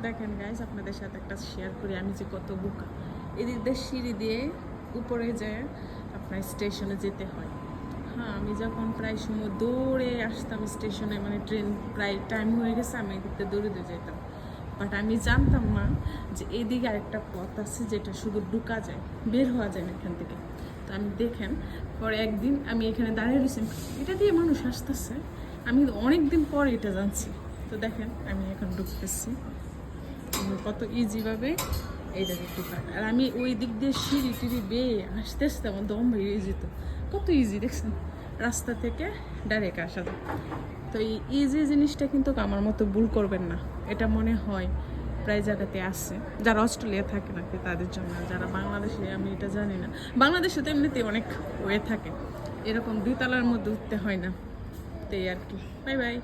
দেখেন গাইজ, আপনাদের সাথে একটা শেয়ার করি আমি যে কত বোকা। এদিক দিয়ে সিঁড়ি দিয়ে উপরে যায় আপনার স্টেশনে যেতে হয়। হ্যাঁ, আমি যখন প্রায় সময় দৌড়ে আসতাম স্টেশনে, মানে ট্রেন প্রায় টাইম হয়ে গেছে, আমি এদিক দিয়ে দৌড়ে দৌড়ে যেতাম। বাট আমি জানতাম না যে এদিকে আরেকটা পথ আছে যেটা শুধু ঢুকা যায়, বের হওয়া যায় না এখান থেকে। তো আমি দেখেন, পরে একদিন আমি এখানে দাঁড়িয়ে রয়েছি, এটা দিয়ে মানুষ আসতেছে, আমি অনেক দিন পর এটা জানছি। তো দেখেন আমি এখন ঢুকতেছি কত ইজিভাবে এইটাকে ঢুকায়। আর আমি ওই দিক দিয়ে সিঁড়ি টিড়ি বেয়ে আসতে আসতে আমার দম বেরিয়ে যেত। কত ইজি দেখছেন, রাস্তা থেকে ডাইরেক্ট আসা যায়। তো এই ইজি জিনিসটা কিন্তু আমার মতো ভুল করবেন না, এটা মনে হয় প্রায় জায়গাতে আছে। যারা অস্ট্রেলিয়া থাকে নাকি তাদের জন্য, যারা বাংলাদেশে আমি এটা জানি না। বাংলাদেশে তো এমনিতে অনেক ওয়ে থাকে, এরকম 2 তলার মধ্যে উঠতে হয় না। তো এই আর কি। Bye bye.